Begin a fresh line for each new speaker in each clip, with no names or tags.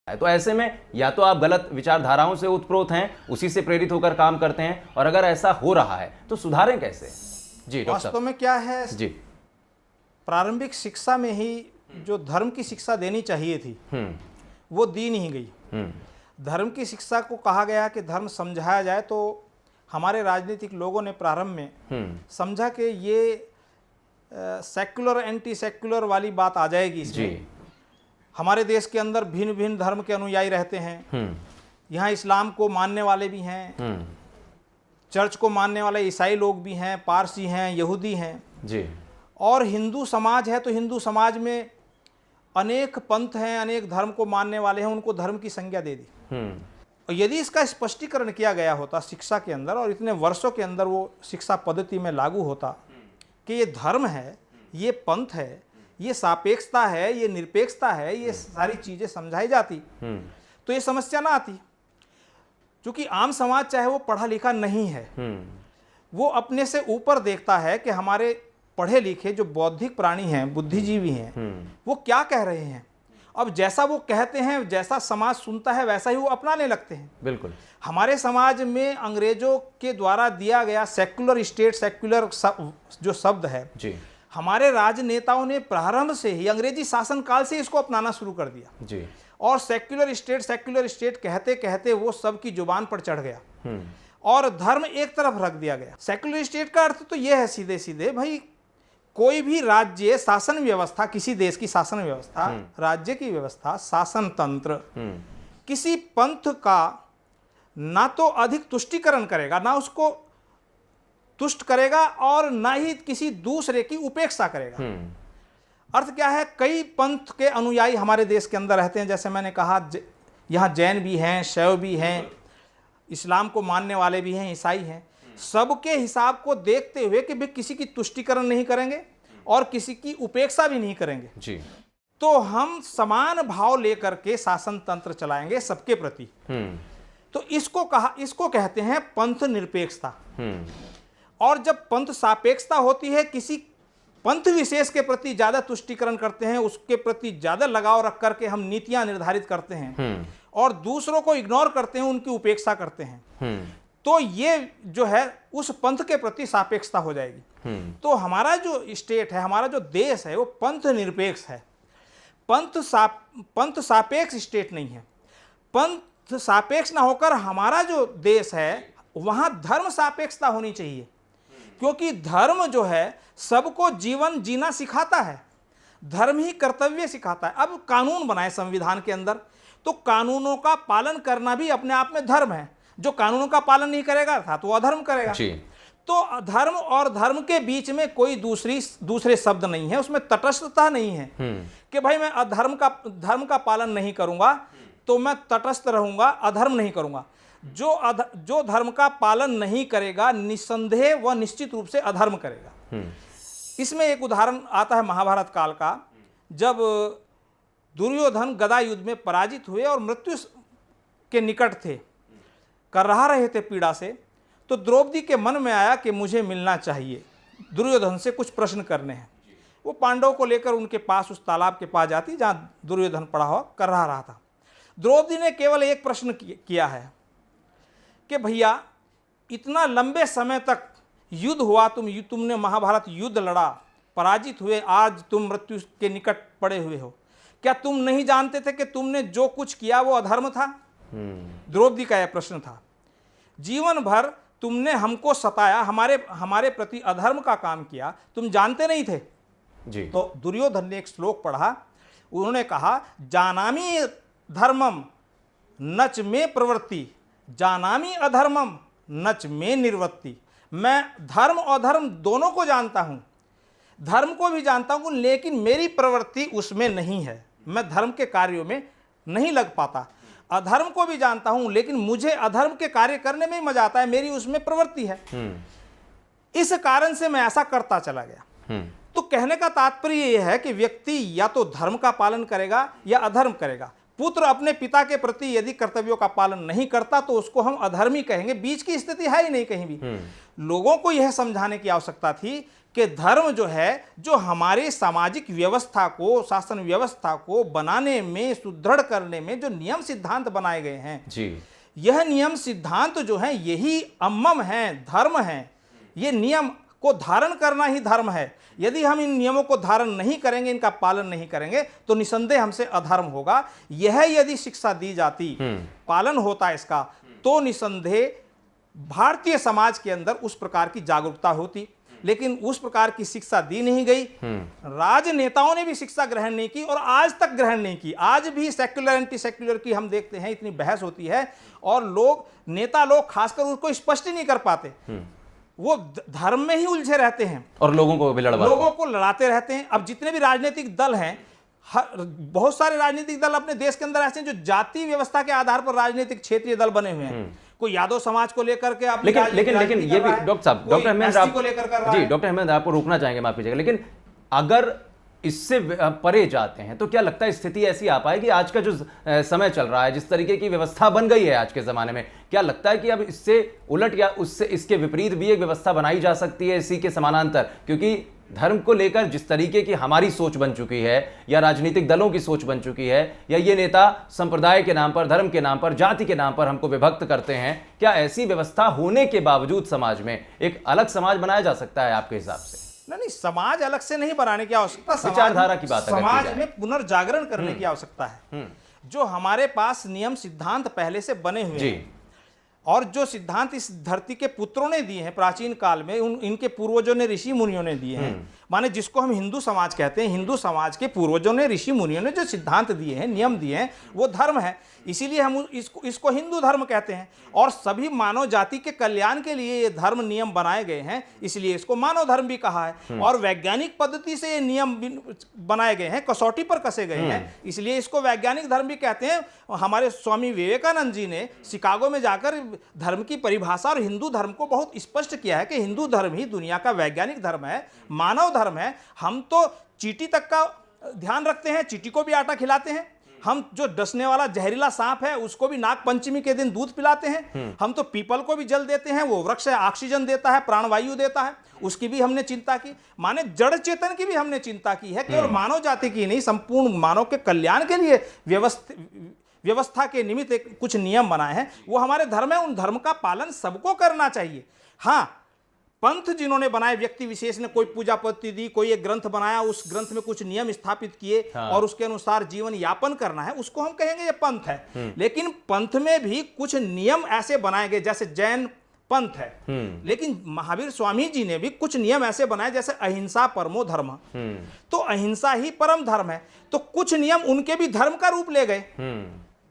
है। तो ऐसे में या तो आप गलत विचारधाराओं से उत्प्रोत हैं, उसी से प्रेरित होकर काम करते हैं, और अगर ऐसा हो रहा है तो सुधारें कैसे? जी डॉक्टर
वास्तव में क्या है,
जी।
प्रारंभिक शिक्षा में ही जो धर्म की शिक्षा देनी चाहिए थी वो दी नहीं गई। धर्म की शिक्षा को कहा गया कि धर्म समझाया जाए, तो हमारे राजनीतिक लोगों ने प्रारंभ में समझा कि ये सेक्युलर एंटी सेक्युलर वाली बात आ जाएगी इसमें। हमारे देश के अंदर भिन्न भिन्न धर्म के अनुयायी रहते हैं। यहाँ इस्लाम को मानने वाले भी हैं, चर्च को मानने वाले ईसाई लोग भी हैं, पारसी हैं, यहूदी हैं
जी।
और हिंदू समाज है, तो हिंदू समाज में अनेक पंथ हैं, अनेक धर्म को मानने वाले हैं, उनको धर्म की संज्ञा दे दी। और यदि इसका स्पष्टीकरण किया गया होता शिक्षा के अंदर, और इतने वर्षों के अंदर वो शिक्षा पद्धति में लागू होता कि ये धर्म है, ये पंथ है, ये सापेक्षता है, ये निरपेक्षता है, ये सारी चीजें समझाई जाती, तो ये समस्या ना आती। क्योंकि आम समाज चाहे वो पढ़ा लिखा नहीं है, वो अपने से ऊपर देखता है कि हमारे पढ़े लिखे जो बौद्धिक प्राणी हैं, बुद्धिजीवी हैं, वो क्या कह रहे हैं। अब जैसा वो कहते हैं, जैसा समाज सुनता है, वैसा ही वो अपनाने लगते हैं।
बिल्कुल।
हमारे समाज में अंग्रेजों के द्वारा दिया गया सेक्युलर स्टेट, सेक्युलर जो शब्द है
जी,
हमारे राजनेताओं ने प्रारंभ से ही, अंग्रेजी शासन काल से इसको अपनाना शुरू कर दिया
जी।
और सेक्युलर स्टेट कहते कहते वो सबकी जुबान पर चढ़ गया और धर्म एक तरफ रख दिया गया। सेक्युलर स्टेट का अर्थ तो यह है सीधे सीधे, भाई कोई भी राज्य शासन व्यवस्था, किसी देश की शासन व्यवस्था, राज्य की व्यवस्था, शासन तंत्र किसी पंथ का ना तो अधिक तुष्टिकरण करेगा, ना उसको तुष्ट करेगा, और ना ही किसी दूसरे की उपेक्षा करेगा। अर्थ क्या है, कई पंथ के अनुयायी हमारे देश के अंदर रहते हैं, जैसे मैंने कहा यहाँ जैन भी हैं, शैव भी हैं, इस्लाम को मानने वाले भी हैं, ईसाई हैं। सबके हिसाब को देखते हुए कि वे किसी की तुष्टिकरण नहीं करेंगे और किसी की उपेक्षा भी नहीं करेंगे
जी।
तो हम समान भाव लेकर के शासन तंत्र चलाएंगे सबके प्रति। तो इसको कहते हैं पंथ निरपेक्षता। और जब पंथ सापेक्षता होती है, किसी पंथ विशेष के प्रति ज्यादा तुष्टिकरण करते हैं, उसके प्रति ज्यादा लगाव रख करके हम नीतियां निर्धारित करते हैं और दूसरों को इग्नोर करते हैं, उनकी उपेक्षा करते हैं, तो ये जो है उस पंथ के प्रति सापेक्षता हो जाएगी। तो हमारा जो स्टेट है, हमारा जो देश है, वो पंथ निरपेक्ष है। पंथ सापेक्ष स्टेट नहीं है। पंथ सापेक्ष ना होकर हमारा जो देश है वहां धर्म सापेक्षता होनी चाहिए, क्योंकि धर्म जो है सबको जीवन जीना सिखाता है, धर्म ही कर्तव्य सिखाता है। अब कानून बनाए संविधान के अंदर, तो कानूनों का पालन करना भी अपने आप में धर्म है। जो कानूनों का पालन नहीं करेगा था तो अधर्म करेगा जी। तो धर्म और धर्म के बीच में कोई दूसरे शब्द नहीं है, उसमें तटस्थता नहीं है कि भाई मैं धर्म का पालन नहीं करूंगा तो मैं तटस्थ रहूंगा, अधर्म नहीं करूंगा। जो धर्म का पालन नहीं करेगा निस्संदेह वह निश्चित रूप से अधर्म करेगा। इसमें एक उदाहरण आता है महाभारत काल का, जब दुर्योधन गदा युद्ध में पराजित हुए और मृत्यु के निकट थे, कर रहे थे पीड़ा से, तो द्रौपदी के मन में आया कि मुझे मिलना चाहिए, दुर्योधन से कुछ प्रश्न करने हैं। वो पांडवों को लेकर उनके पास उस तालाब के पास जाती जहां दुर्योधन पड़ा हुआ कर रहा था। द्रौपदी ने केवल एक प्रश्न किया है कि भैया इतना लंबे समय तक युद्ध हुआ, तुमने महाभारत युद्ध लड़ा, पराजित हुए, आज तुम मृत्यु के निकट पड़े हुए हो, क्या तुम नहीं जानते थे कि तुमने जो कुछ किया वो अधर्म था? द्रौपदी का यह प्रश्न था। जीवन भर तुमने हमको सताया, हमारे प्रति अधर्म का काम किया, तुम जानते नहीं थे जी। तो दुर्योधन ने एक श्लोक पढ़ा, उन्होंने कहा जानामि धर्मम नच में प्रवृत्ति, जानामि अधर्मम नच में निर्वृत्ति। मैं धर्म और अधर्म दोनों को जानता हूं, धर्म को भी जानता हूं, लेकिन मेरी प्रवृत्ति उसमें नहीं है, मैं धर्म के कार्यों में नहीं लग पाता। अधर्म को भी जानता हूं, लेकिन मुझे अधर्म के कार्य करने में ही मजा आता है, मेरी उसमें प्रवृत्ति है। इस कारण से मैं ऐसा करता चला गया। तो कहने का तात्पर्य यह है कि व्यक्ति या तो धर्म का पालन करेगा या अधर्म करेगा, पुत्र अपने पिता के प्रति यदि कर्तव्यों का पालन नहीं करता तो उसको हम अधर्मी कहेंगे। बीच की स्थिति है ही नहीं कहीं भी। लोगों को यह समझाने की आवश्यकता थी कि धर्म जो है, जो हमारे सामाजिक व्यवस्था को, शासन व्यवस्था को बनाने में, सुदृढ़ करने में जो नियम सिद्धांत बनाए गए हैं
जी,
यह नियम सिद्धांत जो है यही अम्मम है, धर्म है। ये नियम को धारण करना ही धर्म है। यदि हम इन नियमों को धारण नहीं करेंगे, इनका पालन नहीं करेंगे, तो निसंदेह हमसे अधर्म होगा। यह यदि शिक्षा दी जाती, पालन होता इसका, तो निसंदेह भारतीय समाज के अंदर उस प्रकार की जागरूकता होती। लेकिन उस प्रकार की शिक्षा दी नहीं गई। राजनेताओं ने भी शिक्षा ग्रहण नहीं की और आज तक ग्रहण नहीं की। आज भी सेक्युलर एंटी सेक्युलर की हम देखते हैं, इतनी बहस होती है और नेता लोग खासकर उसको स्पष्ट ही नहीं कर पाते। वो धर्म में ही उलझे रहते हैं
और लोगों को
लड़ाते रहते हैं। अब जितने भी राजनीतिक दल हैं, बहुत सारे राजनीतिक दल अपने देश के अंदर ऐसे हैं जो जाति व्यवस्था के आधार पर राजनीतिक क्षेत्रीय दल बने हुए हैं। कोई यादव समाज को लेकर के आप,
लेकिन ये भी डॉक्टर अहमद आपको रोकना चाहेंगे, माफ कीजिएगा, लेकिन अगर इससे परे जाते हैं तो क्या लगता है स्थिति ऐसी आ पाएगी? आज का जो समय चल रहा है, जिस तरीके की व्यवस्था बन गई है आज के जमाने में, क्या लगता है कि अब इससे उलट या उससे इसके विपरीत भी एक व्यवस्था बनाई जा सकती है इसी के समानांतर? क्योंकि धर्म को लेकर जिस तरीके की हमारी सोच बन चुकी है, या राजनीतिक दलों की सोच बन चुकी है, या ये नेता संप्रदाय के नाम पर, धर्म के नाम पर, जाति के नाम पर हमको विभक्त करते हैं, क्या ऐसी व्यवस्था होने के बावजूद समाज में एक अलग समाज बनाया जा सकता है आपके हिसाब से?
नहीं, समाज अलग से नहीं बनाने की आवश्यकता,
विचारधारा की बात,
समाज में पुनर्जागरण करने की आवश्यकता है। जो हमारे पास नियम सिद्धांत पहले से बने हुए हैं और जो सिद्धांत इस धरती के पुत्रों ने दिए हैं प्राचीन काल में, इनके पूर्वजों ने, ऋषि मुनियों ने दिए हैं, माने जिसको हम हिंदू समाज कहते हैं, हिंदू समाज के पूर्वजों ने, ऋषि मुनियों ने जो सिद्धांत दिए हैं, नियम दिए हैं, वो धर्म है। इसीलिए हम इसको हिंदू धर्म कहते हैं। और सभी मानव जाति के कल्याण के लिए ये धर्म नियम बनाए गए हैं, इसलिए इसको मानव धर्म भी कहा है। और वैज्ञानिक पद्धति से ये नियम बनाए गए हैं, कसौटी पर कसे गए हैं, इसलिए इसको वैज्ञानिक धर्म भी कहते हैं। हमारे स्वामी विवेकानंद जी ने शिकागो में जाकर धर्म की परिभाषा और हिंदू धर्म को बहुत स्पष्ट किया है कि हिंदू धर्म ही दुनिया का वैज्ञानिक धर्म है, मानव धर्म है। हम तो चींटी तक का ध्यान रखते हैं, चींटी को भी आटा खिलाते हैं। हम जो डसने वाला जहरीला सांप है उसको भी नाग पंचमी के दिन दूध पिलाते हैं। हम तो पीपल को भी जल देते हैं, वो वृक्ष है, ऑक्सीजन देता है, प्राणवायु देता है, उसकी भी हमने चिंता की। माने जड़ चेतन की भी हमने चिंता की है, केवल मानव जाति की नहीं, संपूर्ण मानव के कल्याण के लिए व्यवस्था के निमित्त कुछ नियम बनाए हैं, वो हमारे धर्म है। उन धर्म का पालन सबको करना चाहिए। हाँ, पंथ जिन्होंने बनाए, व्यक्ति विशेष ने कोई पूजा पद्धति दी, कोई एक ग्रंथ बनाया, उस ग्रंथ में कुछ नियम स्थापित किए और उसके अनुसार जीवन यापन करना है, उसको हम कहेंगे ये पंथ है। लेकिन पंथ में भी कुछ नियम ऐसे बनाए गए, जैसे जैन पंथ है, लेकिन महावीर स्वामी जी ने भी कुछ नियम ऐसे बनाए जैसे अहिंसा परमो धर्म, तो अहिंसा ही परम धर्म है। तो कुछ नियम उनके भी धर्म का रूप ले गए,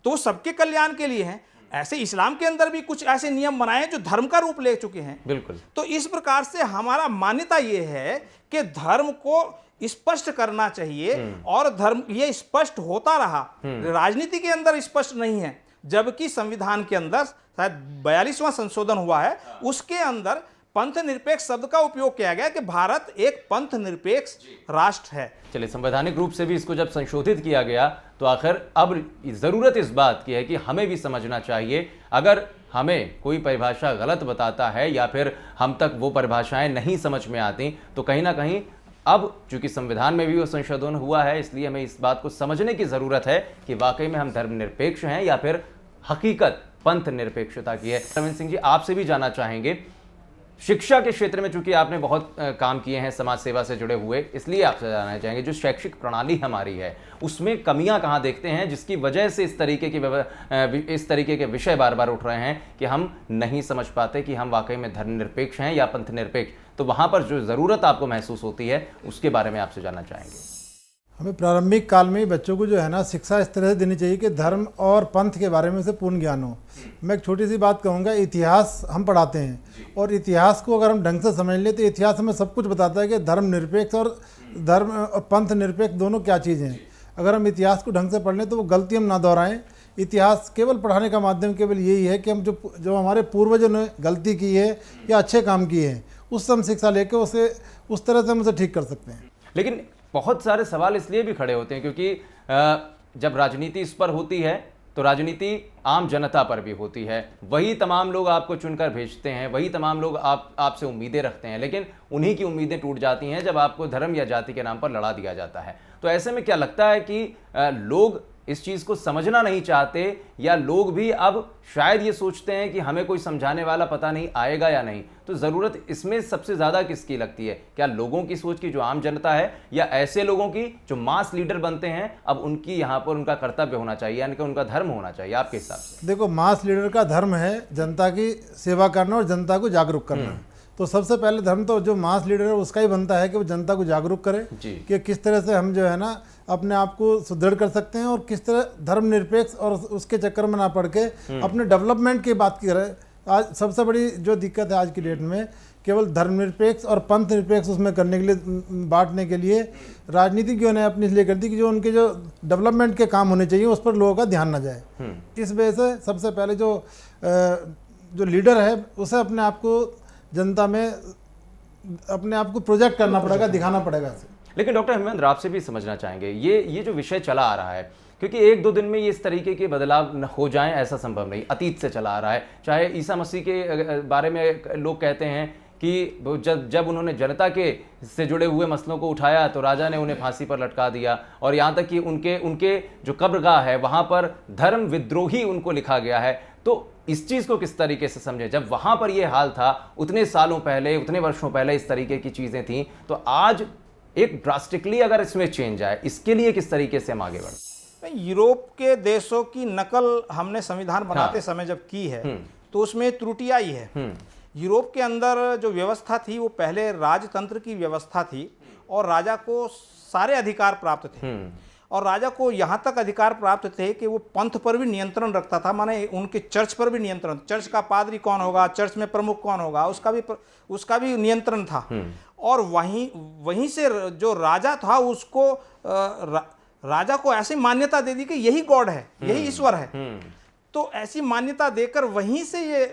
तो सबके कल्याण के लिए हैं। ऐसे इस्लाम के अंदर भी कुछ ऐसे नियम बनाए हैं जो धर्म का रूप ले चुके हैं।
बिल्कुल।
तो इस प्रकार से हमारा मान्यता यह है कि धर्म को स्पष्ट करना चाहिए और धर्म ये स्पष्ट होता रहा। राजनीति के अंदर स्पष्ट नहीं है, जबकि संविधान के अंदर शायद 42वां संशोधन हुआ है, उसके अंदर पंथ निरपेक्ष शब्द का उपयोग किया गया कि भारत एक पंथ निरपेक्ष राष्ट्र है।
चलिए, संवैधानिक रूप से भी इसको जब संशोधित किया गया तो आखिर अब जरूरत इस बात की है कि हमें भी समझना चाहिए, अगर हमें कोई परिभाषा गलत बताता है या फिर हम तक वो परिभाषाएं नहीं समझ में आती, तो कहीं ना कहीं अब चूंकि संविधान में भी वो संशोधन हुआ है, इसलिए हमें इस बात को समझने की जरूरत है कि वाकई में हम धर्मनिरपेक्ष हैं या फिर हकीकत पंथ निरपेक्षता की है। रविंद्र सिंह जी, आपसे भी जानना चाहेंगे, शिक्षा के क्षेत्र में चूंकि आपने बहुत काम किए हैं समाज सेवा से जुड़े हुए, इसलिए आपसे जानना चाहेंगे जो शैक्षिक प्रणाली हमारी है उसमें कमियां कहां देखते हैं जिसकी वजह से इस तरीके के विषय बार बार उठ रहे हैं कि हम नहीं समझ पाते कि हम वाकई में धर्मनिरपेक्ष हैं या पंथ निरपेक्ष। तो वहां पर जो ज़रूरत आपको महसूस होती है उसके बारे में आपसे जानना चाहेंगे।
हमें प्रारंभिक काल में ही बच्चों को जो है ना शिक्षा इस तरह से देनी चाहिए कि धर्म और पंथ के बारे में से पूर्ण ज्ञान हो। मैं एक छोटी सी बात कहूँगा, इतिहास हम पढ़ाते हैं और इतिहास को अगर हम ढंग से समझ लें तो इतिहास हमें सब कुछ बताता है कि धर्म निरपेक्ष और पंथ निरपेक्ष दोनों क्या चीज़ें हैं। अगर हम इतिहास को ढंग से पढ़ लें तो वो गलती हम ना दोहराएं। इतिहास केवल पढ़ाने का माध्यम केवल यही है कि हम जो हमारे पूर्वजों ने गलती की है या अच्छे काम किए हैं उससे हम शिक्षा लेकर उसे उस तरह से हम उसे ठीक कर सकते हैं।
लेकिन बहुत सारे सवाल इसलिए भी खड़े होते हैं क्योंकि जब राजनीति इस पर होती है तो राजनीति आम जनता पर भी होती है। वही तमाम लोग आपको चुनकर भेजते हैं, वही तमाम लोग आपसे उम्मीदें रखते हैं, लेकिन उन्हीं की उम्मीदें टूट जाती हैं जब आपको धर्म या जाति के नाम पर लड़ा दिया जाता है। तो ऐसे में क्या लगता है कि लोग इस चीज़ को समझना नहीं चाहते, या लोग भी अब शायद ये सोचते हैं कि हमें कोई समझाने वाला पता नहीं आएगा या नहीं? तो ज़रूरत इसमें सबसे ज़्यादा किसकी लगती है? क्या लोगों की सोच की, जो आम जनता है, या ऐसे लोगों की जो मास लीडर बनते हैं? अब उनकी यहाँ पर उनका कर्तव्य होना चाहिए, यानी कि उनका धर्म होना चाहिए आपके हिसाब से?
देखो, मास लीडर का धर्म है जनता की सेवा करना और जनता को जागरूक करना। तो सबसे पहले धर्म तो जो मास लीडर है उसका ही बनता है कि वो जनता को जागरूक करे कि किस तरह से हम जो है ना अपने आप को सुदृढ़ कर सकते हैं, और किस तरह धर्मनिरपेक्ष और उसके चक्कर में ना पड़ के अपने डेवलपमेंट की बात की रहे। आज सबसे बड़ी जो दिक्कत है आज की डेट में, केवल धर्मनिरपेक्ष और पंथ निरपेक्ष उसमें करने के लिए, बांटने के लिए राजनीतिज्ञों ने अपनी इसलिए कर दी कि जो उनके जो डेवलपमेंट के काम होने चाहिए उस पर लोगों का ध्यान न जाए। इस वजह से सबसे पहले जो लीडर है उसे अपने आप को जनता में अपने आप को प्रोजेक्ट करना पड़ेगा, दिखाना पड़ेगा।
लेकिन डॉक्टर हेमंत, आपसे भी समझना चाहेंगे, ये जो विषय चला आ रहा है, क्योंकि एक दो दिन में ये इस तरीके के बदलाव हो जाएं ऐसा संभव नहीं, अतीत से चला आ रहा है। चाहे ईसा मसीह के बारे में लोग कहते हैं कि जब उन्होंने जनता के से जुड़े हुए मसलों को उठाया तो राजा ने उन्हें फांसी पर लटका दिया, और यहाँ तक कि उनके जो कब्रगाह है वहाँ पर धर्म विद्रोही उनको लिखा गया है। तो इस चीज़ को किस तरीके से समझे? जब वहाँ पर ये हाल था, उतने सालों पहले, उतने वर्षों पहले इस तरीके की चीज़ें थीं, तो आज एक ड्रास्टिकली अगर इसमें चेंज आए, इसके लिए किस तरीके से हम आगे बढ़े?
यूरोप के देशों की नकल हमने संविधान बनाते समय जब की है तो उसमें त्रुटि आई है। यूरोप के अंदर जो व्यवस्था थी वो पहले राजतंत्र की व्यवस्था थी, और राजा को सारे अधिकार प्राप्त थे, और राजा को यहाँ तक अधिकार प्राप्त थे कि वो पंथ पर भी नियंत्रण रखता था, माने उनके चर्च पर भी नियंत्रण, चर्च का पादरी कौन होगा, चर्च में प्रमुख कौन होगा, उसका भी नियंत्रण था। और वहीं से जो राजा था उसको राजा को ऐसी मान्यता दे दी कि यही गॉड है, यही ईश्वर है। तो ऐसी मान्यता देकर वहीं से ये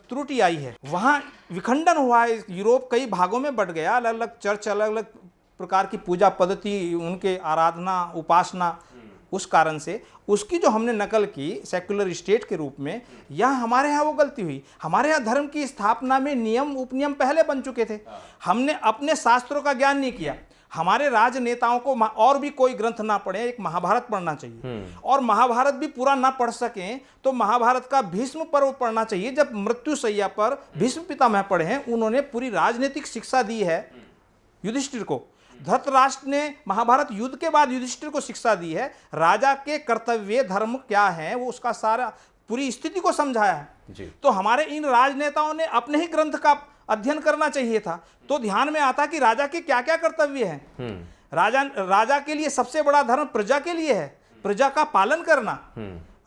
त्रुटि आई है। वहाँ विखंडन हुआ है, यूरोप कई भागों में बट गया, अलग अलग चर्च, अलग अलग प्रकार की पूजा पद्धति, उनके आराधना, उपासना, उस कारण से उसकी जो हमने नकल की सेक्युलर स्टेट के रूप में, यहाँ हमारे यहाँ वो गलती हुई। हमारे यहाँ धर्म की स्थापना में नियम उपनियम पहले बन चुके थे, हमने अपने शास्त्रों का ज्ञान नहीं किया। हमारे राजनेताओं को और भी कोई ग्रंथ ना पढ़े, एक महाभारत पढ़ना चाहिए, और महाभारत भी पूरा ना पढ़ सकें तो महाभारत का भीष्म पर्व पढ़ना चाहिए। जब मृत्युशैया पर भीष्म पितामह पढ़े हैं, उन्होंने पूरी राजनीतिक शिक्षा दी है युधिष्ठिर को। धृतराष्ट्र ने महाभारत युद्ध के बाद युधिष्ठिर को शिक्षा दी है, राजा के कर्तव्य धर्म क्या है, वो उसका सारा पूरी स्थिति को समझाया है। तो हमारे इन राजनेताओं ने अपने ही ग्रंथ का अध्ययन करना चाहिए था, तो ध्यान में आता कि राजा के क्या क्या कर्तव्य हैं। राजा के लिए सबसे बड़ा धर्म प्रजा के लिए है, प्रजा का पालन करना।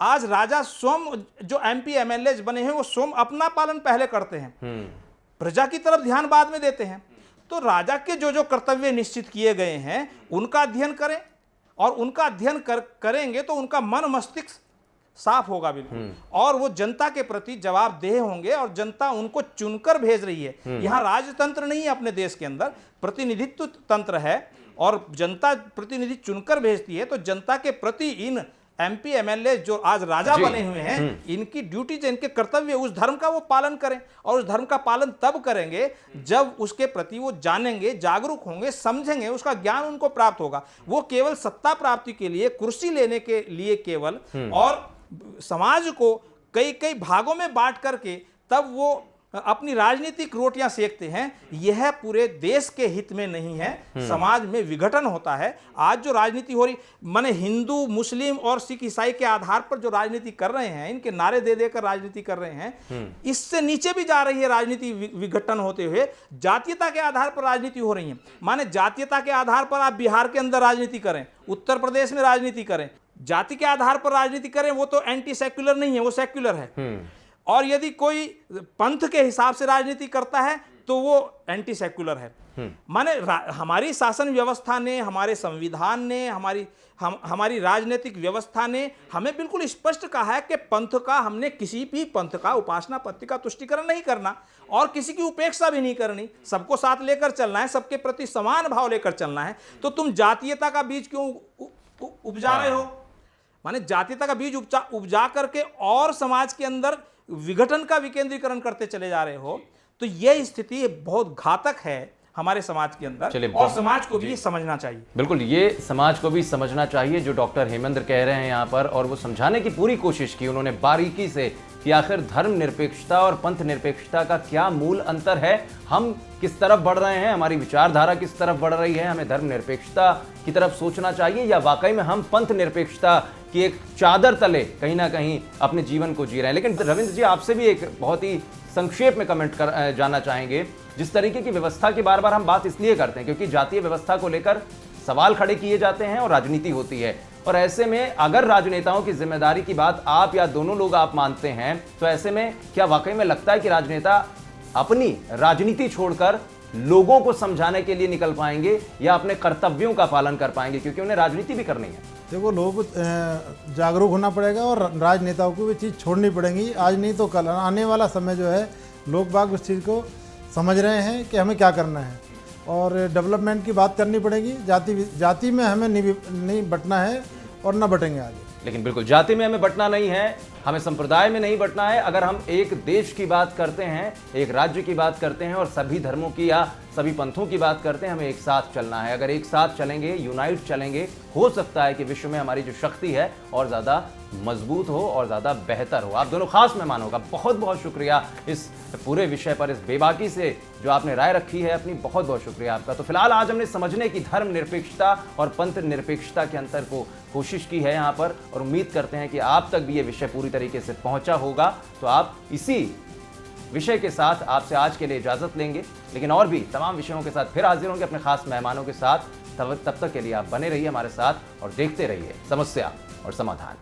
आज राजा स्वयं, जो MP MLA बने हैं, वो स्वयं अपना पालन पहले करते हैं, प्रजा की तरफ ध्यान बाद में देते हैं। तो राजा के जो कर्तव्य निश्चित किए गए हैं उनका अध्ययन करें, और उनका अध्ययन करेंगे तो उनका मन मस्तिष्क साफ होगा बिल्कुल, और वो जनता के प्रति जवाबदेह होंगे, और जनता उनको चुनकर भेज रही है। यहाँ राजतंत्र नहीं है, अपने देश के अंदर प्रतिनिधित्व तंत्र है, और जनता प्रतिनिधि चुनकर भेजती है। तो जनता के प्रति इन MP MLA जो आज राजा बने हुए हैं, इनकी ड्यूटी, इनके कर्तव्य, उस धर्म का वो पालन करें, और उस धर्म का पालन तब करेंगे जब उसके प्रति वो जानेंगे, जागरूक होंगे, समझेंगे, उसका ज्ञान उनको प्राप्त होगा। वो केवल सत्ता प्राप्ति के लिए, कुर्सी लेने के लिए केवल, और समाज को कई कई भागों में बांट करके तब वो अपनी राजनीतिक रोटियां सेकते हैं, यह पूरे देश के हित में नहीं है। समाज में विघटन होता है। आज जो राजनीति हो रही, माने हिंदू, मुस्लिम और सिख ईसाई के आधार पर जो राजनीति कर रहे हैं, इनके नारे दे देकर राजनीति कर रहे हैं, इससे नीचे भी जा रही है राजनीति विघटन होते हुए। जातीयता के आधार पर राजनीति हो रही है, माने जातीयता के आधार पर आप बिहार के अंदर राजनीति करें, उत्तर प्रदेश में राजनीति करें, जाति के आधार पर राजनीति करें, वो तो एंटी सेक्युलर नहीं है, वो सेक्युलर है। और यदि कोई पंथ के हिसाब से राजनीति करता है तो वो एंटी सेक्युलर है। माने हमारी शासन व्यवस्था ने, हमारे संविधान ने, हमारी राजनीतिक व्यवस्था ने हमें बिल्कुल स्पष्ट कहा है कि पंथ का, हमने किसी भी पंथ का उपासना पत्ति का तुष्टिकरण नहीं करना, और किसी की उपेक्षा भी नहीं करनी, सबको साथ लेकर चलना है, सबके प्रति समान भाव लेकर चलना है। तो तुम जातीयता का बीज क्यों उपजा रहे हो? माने जातीयता का बीज उपजा करके और समाज के अंदर विघटन का विकेंद्रीकरण करते चले जा रहे हो, तो यह स्थिति बहुत घातक है हमारे समाज के अंदर।
चलिए,
और समाज को भी समझना चाहिए।
बिल्कुल, ये समाज को भी समझना चाहिए जो डॉक्टर हेमेंद्र कह रहे हैं यहाँ पर, और वो समझाने की पूरी कोशिश की उन्होंने बारीकी से कि आखिर धर्म निरपेक्षता और पंथ निरपेक्षता का क्या मूल अंतर है, हम किस तरफ बढ़ रहे हैं, हमारी विचारधारा किस तरफ बढ़ रही है, हमें धर्म निरपेक्षता की तरफ सोचना चाहिए या वाकई में हम पंथ निरपेक्षता की एक चादर तले कहीं ना कहीं अपने जीवन को जी रहे हैं। लेकिन रविंद्र जी, आपसे भी एक बहुत ही संक्षेप में कमेंट कर जाना चाहेंगे। जिस तरीके की व्यवस्था की बार बार हम बात इसलिए करते हैं क्योंकि जातीय व्यवस्था को लेकर सवाल खड़े किए जाते हैं और राजनीति होती है, और ऐसे में अगर राजनेताओं की जिम्मेदारी की बात आप या दोनों लोग आप मानते हैं, तो ऐसे में क्या वाकई में लगता है कि राजनेता अपनी राजनीति छोड़कर लोगों को समझाने के लिए निकल पाएंगे या अपने कर्तव्यों का पालन कर पाएंगे, क्योंकि उन्हें राजनीति भी करनी है?
देखो, लोगों को जागरूक होना पड़ेगा और राजनेताओं को भी चीज़ छोड़नी पड़ेगी। आज नहीं तो कल आने वाला समय जो है, लोग बाग उस चीज़ को समझ रहे हैं कि हमें क्या करना है, और डेवलपमेंट की बात करनी पड़ेगी। जाति में हमें नहीं बंटना है और ना बटेंगे आगे।
लेकिन बिल्कुल, जाति में हमें बंटना नहीं है, हमें संप्रदाय में नहीं बंटना है। अगर हम एक देश की बात करते हैं, एक राज्य की बात करते हैं और सभी धर्मों की या सभी पंथों की बात करते हैं, हमें एक साथ चलना है। अगर एक साथ चलेंगे, यूनाइट चलेंगे, हो सकता है कि विश्व में हमारी जो शक्ति है और ज़्यादा मजबूत हो और ज़्यादा बेहतर हो। आप दोनों खास मेहमानों का बहुत बहुत शुक्रिया इस पूरे विषय पर, इस बेबाकी से जो आपने राय रखी है अपनी, बहुत बहुत शुक्रिया आपका। तो फिलहाल आज हमने समझने की धर्म निरपेक्षता और पंथ निरपेक्षता के अंतर को कोशिश की है यहाँ पर, और उम्मीद करते हैं कि आप तक भी ये विषय पूरी तरीके से पहुँचा होगा। तो आप इसी विषय के साथ आपसे आज के लिए इजाज़त लेंगे, लेकिन और भी तमाम विषयों के साथ फिर हाजिर होंगे अपने खास मेहमानों के साथ। तब तक के लिए आप बने रहिए हमारे साथ और देखते रहिए समस्या और समाधान।